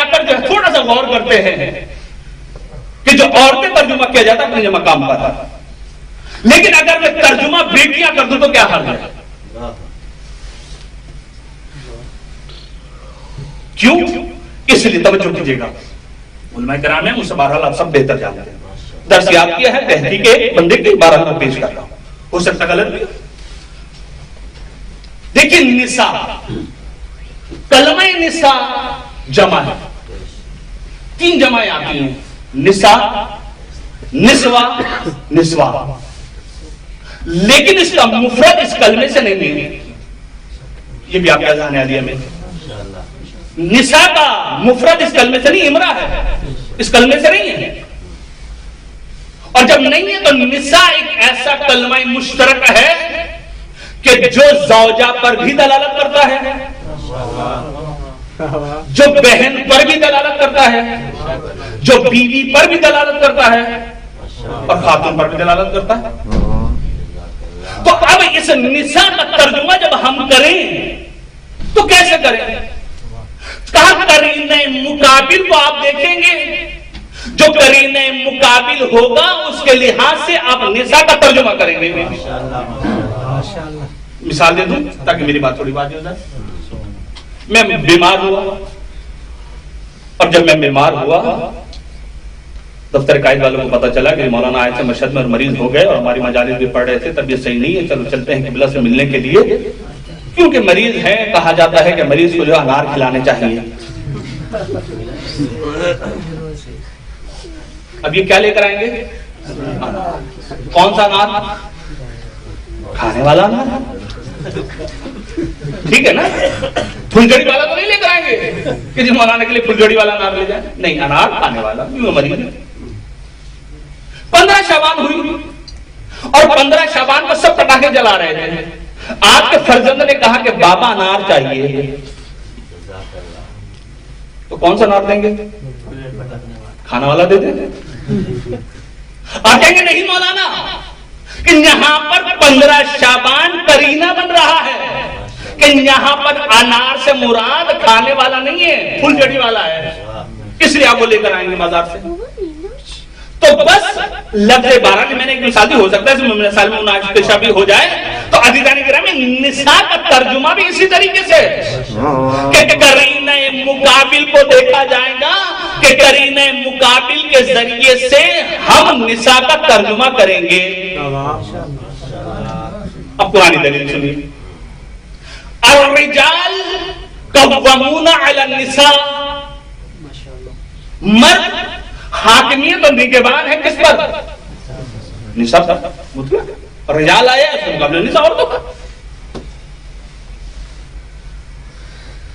آ کر جو ہے تھوڑا سا غور کرتے ہیں کہ جو عورتیں ترجمہ کیا جاتا ہے اپنے مقام پر، لیکن اگر میں ترجمہ بیٹیاں کر دوں تو کیا حال ہے؟ کیوں؟ اس لیے توجہ کیجیے گا، علماء کرام ہیں، مجھ سے بہرحال آپ سب بہتر جانتے ہیں، درس یاد کیا ہے تحقیق کے بندے کی بہرحال میں پیش کر رہا ہوں، ہو سکتا غلط بھی۔ دیکھیں نساء، کلمہ نساء جمع ہے، 3 جمعیں آتی ہیں، نساء، نسوہ، نسواں، لیکن اس کا مفرد اس کلمے سے نہیں ہے، یہ بھی آپ کا ذہن ہے علیہ میں۔ نساء کا مفرد اس کلمے سے نہیں، امرا ہے، اس کلمے سے نہیں ہے، اور جب نہیں ہے تو نساء ایک ایسا کلمہ مشترک ہے کہ جو زوجہ پر بھی دلالت کرتا ہے، جو بہن پر بھی دلالت کرتا ہے، جو بیوی پر بھی دلالت کرتا ہے، اور خاتون پر بھی دلالت کرتا ہے۔ تو اب اس نساء کا ترجمہ جب ہم کریں تو کیسے کریں؟ کہاں قرینہ مقابل کو آپ دیکھیں گے، جو قرینہ مقابل ہوگا اس کے لحاظ سے آپ نساء کا ترجمہ کریں گے۔ مثال دے دوں تاکہ میری بات تھوڑی بات ہو جائے۔ میں بیمار ہوا، اور جب میں بیمار ہوا دفتر قائد والوں کو پتا چلا کہ مولانا آئے تھے مشہد میں اور مریض ہو گئے، اور ہماری مجالس بھی پڑھ رہے تھے، طبیعت صحیح نہیں ہے، چلو چلتے ہیں قبلہ سے ملنے کے لیے، کیونکہ مریض ہے، کہا جاتا ہے کہ مریض کو جو انار کھلانے چاہیے۔ اب یہ کیا لے کر آئیں گے؟ کون سا انار؟ کھانے والا انار، ٹھیک ہے نا؟ پھلجڑی والا تو نہیں لے کر آئیں گے کہ جی مولانا کے لیے پھلجڑی والا انار لے جائیں، نہیں، انار کھانے والا، کیوں مریض ہے۔ 15 شعبان ہوئی، اور 15 شعبان کو سب پٹاخے جلا رہے تھے، آپ کے فرزند نے کہا کہ بابا انار چاہیے، تو کون سا انار دیں گے؟ کھانا والا دے دیں، اور کہیں گے نہیں مولانا کہ یہاں پر 15 شعبان قرینہ بن رہا ہے کہ یہاں پر انار سے مراد کھانے والا نہیں ہے، پھل جڑی والا ہے، اس لیے آپ وہ لے کر آئیں گے بازار سے۔ تو بس لفظ بارہ میں نے ایک مثال دی، ہو سکتا ہے مثال میں مناقشہ بھی ہو جائے، تو عزیزان کرام نساء کا ترجمہ بھی اسی طریقے سے کہ قرینہ مقابل کو دیکھا جائے گا، کہ قرینہ مقابل کے ذریعے سے ہم نساء کا ترجمہ کریں گے۔ اب پرانی دلیل سنیے، الرجال قوامون علی النساء، مرد حاکمیت اور نگہبان ہے کس پر؟ نساء پر۔ رجال آیا اس کے مقابلے نساء عورتوں کا۔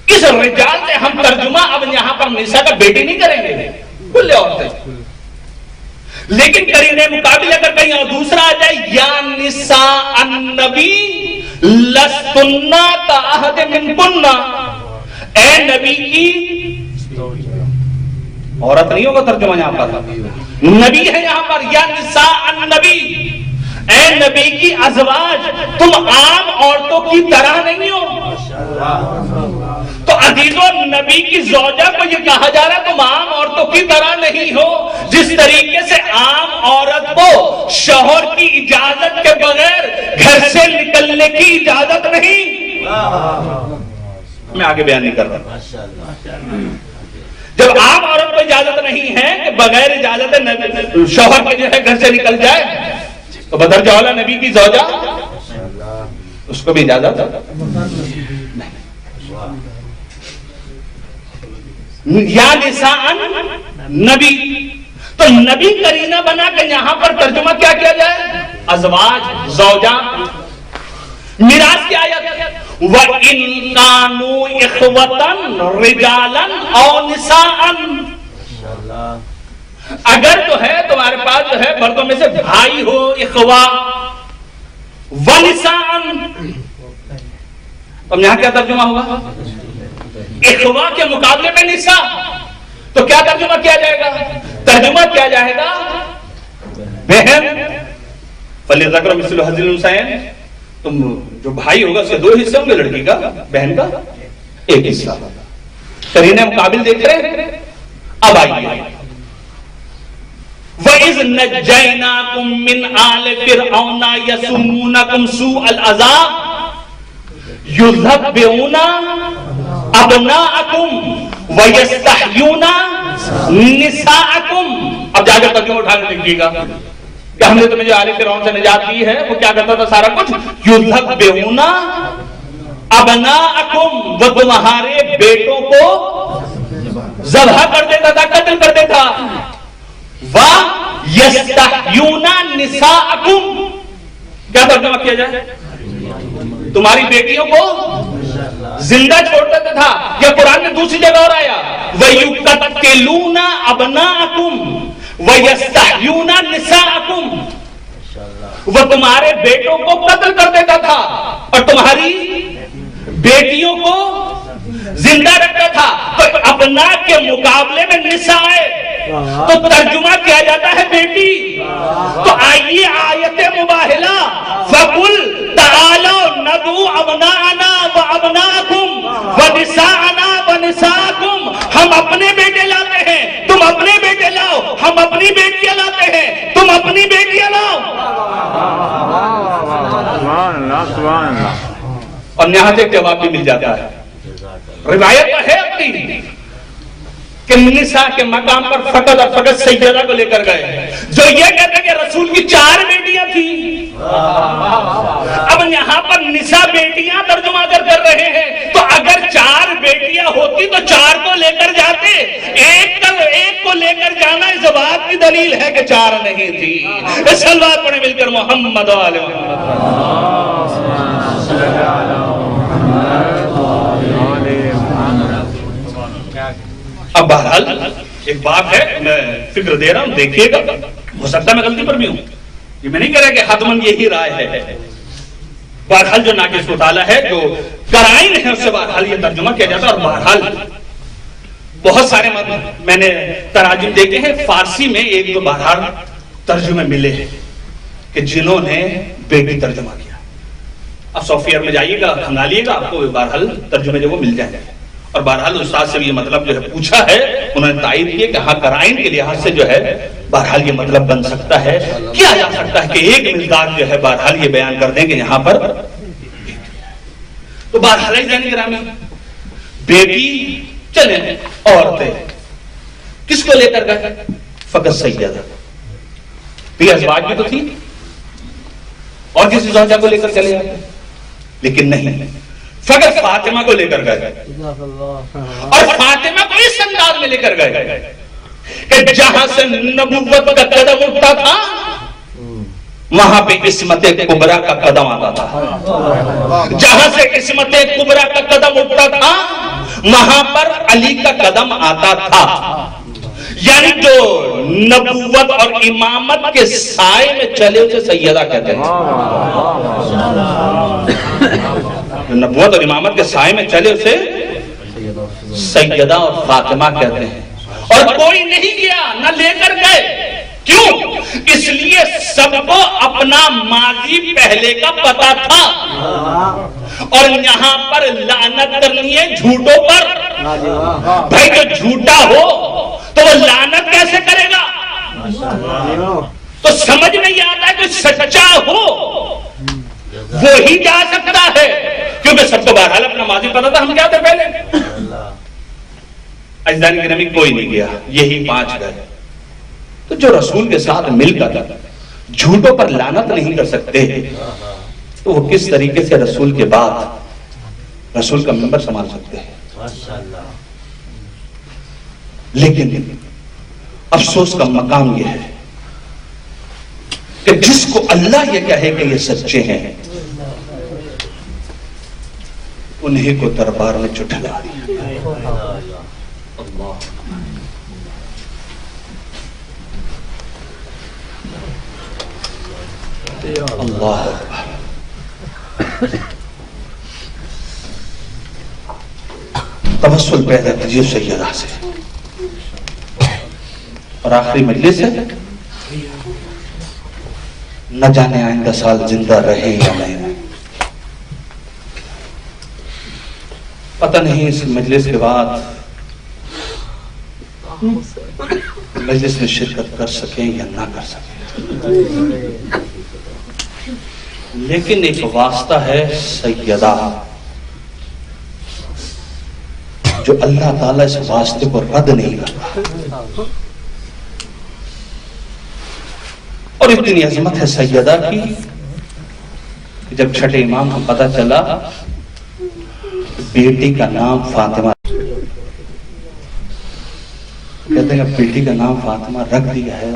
اس رجال سے ہم ترجمہ اب یہاں پر نساء کا بیٹی نہیں کریں گے، کل عورتیں، لیکن قرینہ مقابل اگر کہیں اور دوسرا آ جائے، یا نساء النبی لستن کاحد منکن، اے نبی کی عورت نہیں ہوگا ترجمہ یہاں پر، نبی ہے یہاں پر، یا نساء النبی، اے نبی کی ازواج، تم عام عورتوں کی طرح نہیں ہو۔ تو عزیزو نبی کی زوجہ کو یہ کہا جا رہا ہے تم عام عورتوں کی طرح نہیں ہو، جس طریقے سے عام عورت کو شوہر کی اجازت کے بغیر گھر سے نکلنے کی اجازت نہیں۔ میں آگے بیان نہیں کر رہا، جب عام عورت کو اجازت نہیں ہے کہ بغیر اجازت شوہر کے جو ہے گھر سے نکل جائے، تو بدرجہ اولا نبی کی زوجہ اس کو بھی اجازت نہیں۔ یا نساء نبی، تو نبی قرینہ بنا کے یہاں پر ترجمہ کیا کیا جائے؟ ازواج، زوجہ۔ میراث کی آیت، وَإِن كَانُوا إِخْوَةً رِجَالًا أَوْ نِسَاءً، اگر تو ہے تمہارے پاس جو ہے مردوں میں سے بھائی ہو، اخوا، وَنِسَاءً، اب یہاں کیا ترجمہ ہوگا؟ اخوا کے مقابلے میں نساء، تو کیا ترجمہ کیا جائے گا؟ ترجمہ کیا جائے گا بہن، فَلِلذَّكَرِ مِثْلُ حَظِّ الْأُنثَيَيْنِ، تم جو بھائی ہوگا اس کے 2 حصے ہوں گے، لڑکی کا، بہن کا 1 حصہ۔ قرینے مقابل دیکھ رہے ہیں. اب آئیے وَإِذْ نَجَّيْنَاكُمْ مِنْ آلِ فِرْعَوْنَ يَسُومُونَكُمْ سُوءَ الْعَذَابِ يُذَبِّحُونَ أَبْنَاءَكُمْ وَيَسْتَحْيُونَ نِسَاءَكُمْ. اب جا کر ترجمہ اٹھا کر دیکھیے گا کہ ہم نے تمہیں جو آل فرعون سے نجات دی ہے وہ کیا کرتا تھا سارا کچھ. يُذَبِّحُونَ أَبْنَاءَكُمْ، وہ تمہارے بیٹوں کو ذبح کر دیتا تھا، قتل کر دیتا. وَيَسْتَحْيُونَ نِسَاءَكُمْ، کیا ترجمہ کیا جائے؟ تمہاری بیٹیوں کو زندہ چھوڑ دیتا تھا. یا قرآن میں دوسری جگہ اور آیا وَيُقَتِّلُونَ أَبْنَاءَكُمْ وَيَسْتَحْيُونَ نِسَاءَكُمْ، وہ تمہارے بیٹوں کو قتل کر دیتا تھا اور تمہاری بیٹیوں کو زندہ رکھتا تھا. تو ابنا کے مقابلے میں نساء ہے تو ترجمہ کیا جاتا ہے بیٹی. تو آئیے آیت مباہلہ فَقُلْ تَعَالَوْا نَدْعُوا أَبْنَاءَنَا وَأَبْنَاءَكُمْ وَنِسَاءَنَا وَنِسَاءَكُمْ. ہم اپنے بیٹے لاتے ہیں، تم اپنے بیٹے لاؤ. ہم اپنی بیٹیاں لاتے ہیں، تم اپنی بیٹیاں لاؤ. اور یہاں سے جواب بھی مل جاتا ہے. روایت ہے اپنی کہ نساء کے مقام پر فقط اور فقط سیدہ کو لے کر گئے جو یہ کہتے کہ رسول کی 4 بیٹیاں تھیں. اب یہاں پر نساء بیٹیاں ترجمہ کر رہے ہیں. تو اگر 4 بیٹیاں ہوتی تو 4 کو لے کر جاتے. ایک کو لے کر جانا اس بات کی دلیل ہے کہ 4 نہیں تھی. صلوات پڑھیں مل کر محمد و آل محمد. اب بہرحال ایک بات ہے، میں فکر دے رہا ہوں، دیکھیے گا، ہو سکتا ہے میں غلطی پر بھی ہوں. یہ میں نہیں کہہ رہا کہ حتماً یہی رائے ہے. بہرحال جو ناقص مطالعہ ہے، جو قرائن ہے، اس سے بہرحال یہ ترجمہ کیا جاتا ہے. اور بہرحال بہت سارے میں نے تراجم دیکھے ہیں فارسی میں، ایک دو بہرحال ترجمے ملے ہیں کہ جنہوں نے بیٹی ترجمہ کیا. اب سافٹ ویئر میں جائیے گا، کھنگالیے گا، آپ کو بہرحال ترجمے جو وہ مل جائیں گے. اور بہرحال استاد سے یہ مطلب جو ہے پوچھا ہے، انہوں نے تائید کیا کہ ہاں قرائن کے لحاظ سے جو ہے بہرحال یہ مطلب بن سکتا ہے، کیا جا سکتا ہے کہ ایک مقدار جو ہے بہرحال یہ بیان کر دیں کہ یہاں پر. تو بہرحال گرامی بیٹی چلیں عورتیں کس کو لے کر گئے؟ فقط سیدہ. بھی ازواج بھی تو تھی اور کسی زوجہ کو لے کر چلے جاتے، لیکن نہیں، فقط فاطمہ کو لے کر گئے. اور فاطمہ کو اس انداز میں لے کر گئے کہ جہاں سے نبوت کا قدم اٹھتا تھا وہاں پہ عصمت کبریٰ کا قدم آتا تھا. جہاں سے عصمت کبریٰ کا قدم اٹھتا تھا وہاں پر علی کا قدم آتا تھا. یعنی جو نبوت اور امامت کے سائے میں چلے اسے سیدہ کہتے ہیں. نبوت اور امامت کے سائے میں چلے اسے سیدہ اور فاطمہ کہتے ہیں. اور کوئی نہیں گیا، نہ لے کر گئے. کیوں؟ اس لیے سب کو اپنا ماضی پہلے کا پتا تھا. اور یہاں پر لعنت کرنی ہے جھوٹوں پر. بھائی جو جھوٹا ہو تو وہ لعنت کیسے کرے گا؟ تو سمجھ نہیں آتا ہے کہ سچا ہو وہی جا سکتا ہے، کیونکہ سب کو بہرحال اپنا ماضی پتا تھا. ہم کیا تھے پہلے؟ اجدانی کے نبی کوئی نہیں گیا، یہی 5 گئے. تو جو رسول کے ساتھ مل کر جھوٹوں پر لعنت نہیں کر سکتے تو وہ کس طریقے سے رسول کے بعد رسول کا منبر سنبھال سکتے ہیں؟ لیکن افسوس کا مقام یہ ہے کہ جس کو اللہ یہ کہے کہ یہ سچے ہیں انہیں کو دربار میں جھٹلا دیا. اللہ توسل پیدا کیجیے سیدہ سے. اور آخری مجلس ہے، نہ جانے آئندہ سال زندہ رہے یا نہیں رہے. پتہ نہیں اس مجلس کے بعد مجلس میں شرکت کر سکیں یا نہ کر سکیں، لیکن ایک واسطہ ہے سیدہ، جو اللہ تعالیٰ اس واسطے کو رد نہیں کرتا. اور اتنی عظمت ہے سیدہ کی کہ جب چھٹے امام کو پتہ چلا بیٹی کا نام فاطمہ، کہتے ہیں بیٹی کا نام فاطمہ رکھ دیا ہے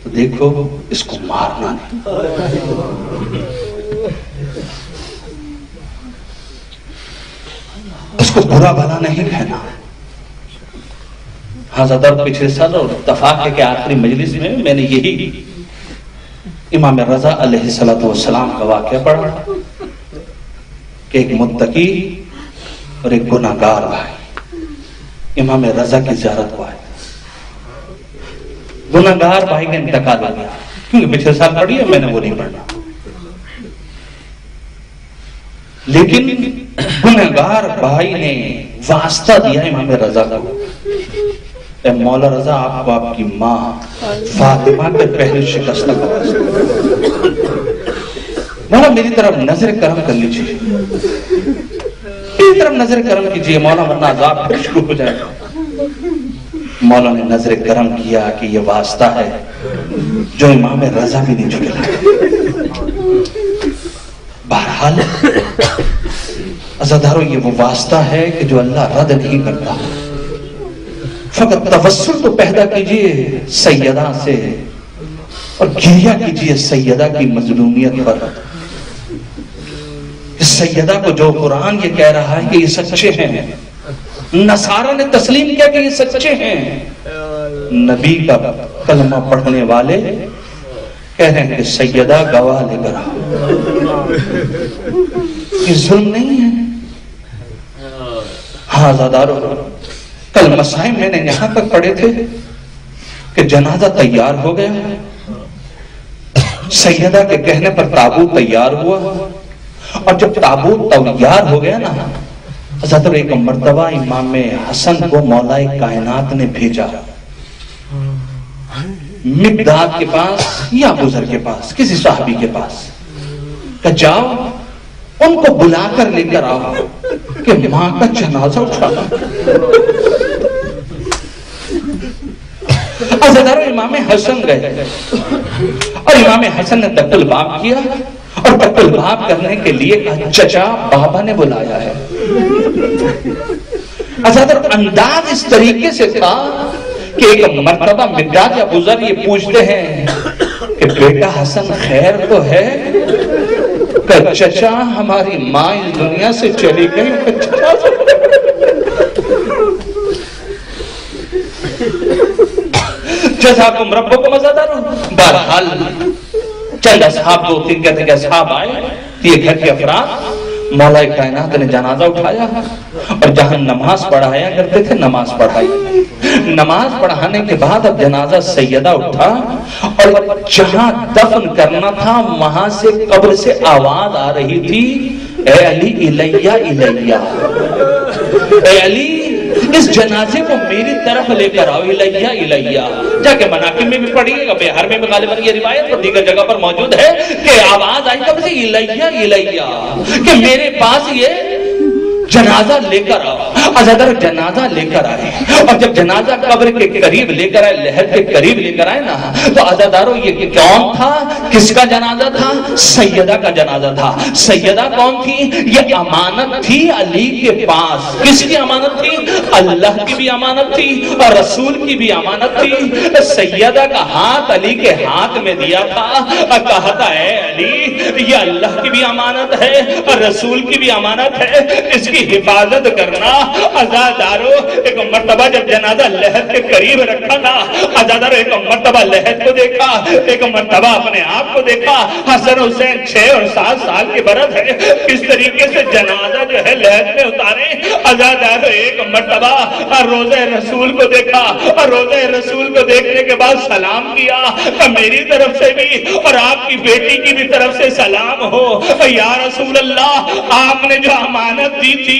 تو دیکھو اس کو مارنا نہیں، اس کو برا بھلا نہیں کہنا. ہاں زیادہ پچھلے سال اور اتفاق ہے کہ آخری مجلس میں نے یہی امام رضا علیہ السلام کا واقعہ پڑھا کہ ایک متقی اور ایک گناہگار بھائی امام رضا کی زیارت کو آئے. گناہگار بھائی کا انتقال ہو گیا، کیونکہ پچھلے سال پڑھی ہے، میں نے وہ نہیں پڑھنا. لیکن گناہگار بھائی نے واسطہ دیا امام رضا کو، اے مولا رضا آپ کو آپ کی ماں فاطمہ کے پہلے شکست کا واسطہ، مولا میری طرف نظر کرم کر لیجیے، میری طرف نظر کرم کیجیے مولا، ورنہ عذاب پھر شروع ہو جائے گا. مولا نے نظر کرم کیا کہ یہ واسطہ ہے جو امام رضا بھی نہیں جھٹلایا. بہرحال عزادارو یہ وہ واسطہ ہے کہ جو اللہ رد نہیں کرتا. فقط توسل تو پیدا کیجئے سیدہ سے اور گریہ کیجئے سیدہ کی مظلومیت پر. اس سیدہ کو جو قرآن یہ کہہ رہا ہے کہ یہ سچے ہیں، نصارہ نے تسلیم کیا کہ یہ سچے ہیں، نبی کا کلمہ پڑھنے والے کہہ رہے ہیں کہ سیدہ گواہ لے کر آؤ. یہ ظلم نہیں ہے. ہاں زادارو، کل مسائل میں نے یہاں تک پڑھے تھے کہ جنازہ تیار ہو گیا، سیدہ کے کہنے پر تابوت تیار ہوا، اور جب تابوت تیار ہو گیا نا حضرت ایک مرتبہ امام حسن کو مولا کائنات نے بھیجا مقداد کے پاس یا بزرگ کے پاس، کسی صحابی کے پاس، کہ جاؤ ان کو بلا کر لے کر آؤ کہ ماں کا جنازہ اٹھانا. حضرت امام حسن گئے اور امام حسن نے تک الباب کیا، اور تک الباب کرنے کے لیے کہا چچا بابا نے بلایا ہے. حضرت انداز اس طریقے سے تھا کہ ایک مرتبہ مقداد یا بزرگ یہ پوچھتے ہیں کہ بیٹا حسن خیر تو ہے؟ کہ چچا ہماری ماں اس دنیا سے چلی گئی. جزاکم ربکم عزادارو. بہرحال چند اصحاب دو تین کہتے کہ اصحاب آئے، یہ گھر کے افراد، مولا کائنات نے جنازہ اٹھایا اور جہاں نماز پڑھایا کرتے تھے نماز پڑھائی. نماز پڑھانے کے بعد اب جنازہ سیدہ اٹھا اور جہاں دفن کرنا تھا وہاں سے قبر سے آواز آ رہی تھی، اے علی الیہ الیہ، اے علی اس جنازے کو میری طرف لے کر آؤ، الیہ الیہ. جا کے مناقب میں بھی پڑھیے گا، بہار میں بھی غالباً یہ روایت اور دیگر جگہ پر موجود ہے کہ آواز آئی قبر سے الیہ الیہ، کہ میرے پاس یہ جنازہ لے کر آؤ. حضرت جنازہ لے کر آئے، اور جب جنازہ قبر کے قریب لے کر آئے، لحد کے قریب لے کر آئے نا، تو عزادارو یہ کون تھا؟ کس کا جنازہ تھا؟ سیدہ کا جنازہ تھا. سیدہ کون تھی؟ یہ امانت تھی علی کے پاس. کس کی امانت تھی؟ اللہ کی بھی امانت تھی اور رسول کی بھی امانت تھی. سیدہ کا ہاتھ علی کے ہاتھ میں دیا تھا اور کہا تھا اے علی یہ اللہ کی بھی امانت ہے اور رسول کی بھی امانت ہے، اس کی حفاظت کرنا. عزادارو ایک مرتبہ جب جنازہ لحد کے قریب رکھا تھا، عزادارو ایک مرتبہ لحد کو دیکھا، ایک مرتبہ اپنے آپ کو دیکھا. حسن حسین 6 اور 7 سال کے برس ہے، کس طریقے سے جنازہ جو ہے لحد میں اتارے. عزادارو ایک مرتبہ روضہ رسول کو دیکھا اور روضہ رسول کو دیکھنے کے بعد سلام کیا، میری طرف سے بھی اور آپ کی بیٹی کی بھی طرف سے سلام ہو. یا رسول اللہ، آپ نے جو امانت دی تھی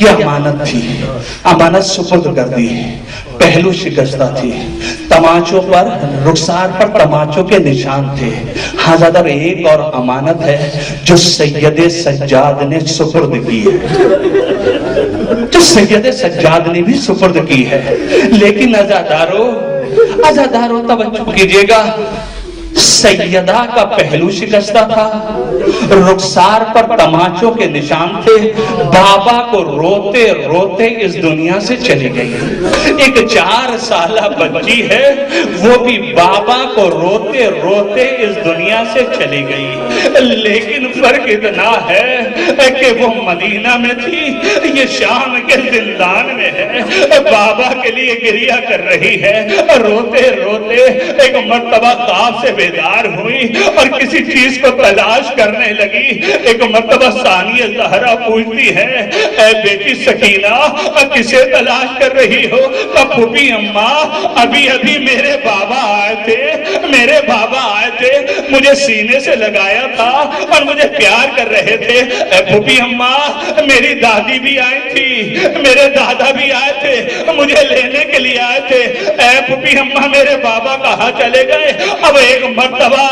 یہ امانت تھی، امانت سپرد کر دی، پہلو شکستہ تھی، تماچوں پر، رخسار پر تماچوں کے نشان تھے۔ ہاں زیادہ ایک اور امانت ہے جو سید سجاد نے سپرد کی ہے، جو سید سجاد نے بھی سپرد کی ہے۔ لیکن عزادارو توجہ کیجئے گا، سیدہ کا پہلو شکستہ تھا، رخسار پر تماچوں کے نشان تھے، بابا کو روتے روتے اس دنیا سے چلی گئی۔ ایک 4 سالہ بچی ہے، وہ بھی بابا کو روتے روتے اس دنیا سے چلی گئی۔ لیکن فرق اتنا ہے کہ وہ مدینہ میں تھی، یہ شام کے زندان میں ہے، بابا کے لیے گریہ کر رہی ہے، روتے روتے ایک مرتبہ خواب سے بیدار ہوئی اور کسی چیز کو تلاش کرنے لگی۔ ایک مرتبہ ثانیہ زہرا پوچھتی ہے، اے بیٹی سکینہ کسے تلاش کر رہی ہو؟ پھوپھی اماں ابھی ابھی میرے بابا آئے تھے، مجھے سینے سے لگایا تھا اور مجھے پیار کر رہے تھے۔ اے پھوپھی اماں میری دادی بھی آئی تھی، میرے دادا بھی آئے تھے، مجھے لینے کے لیے آئے تھے۔ اے پھوپھی اماں میرے بابا کہاں چلے گئے؟ اب ایک مرتبہ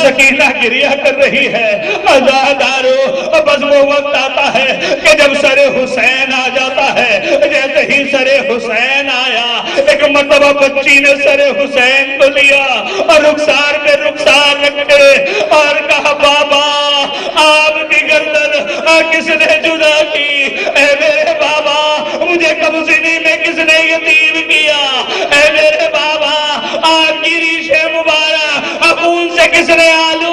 سکینہ گریہ کر رہی ہے۔ عزادارو بس وہ وقت آتا ہے کہ جب سر حسین آ جاتا ہے، جیسے ہی سر حسین آیا، ایک مرتبہ بچی نے سر حسین کو لیا اور رخسار پہ رخسار رکھے اور کہا، بابا آپ کی گردن کس نے جدا کی؟ اے میرے بابا مجھے قبضنی میں کس نے یتیم کیا؟ اے میرے بابا آپ کی ریش مبارک خون سے کس نے آلو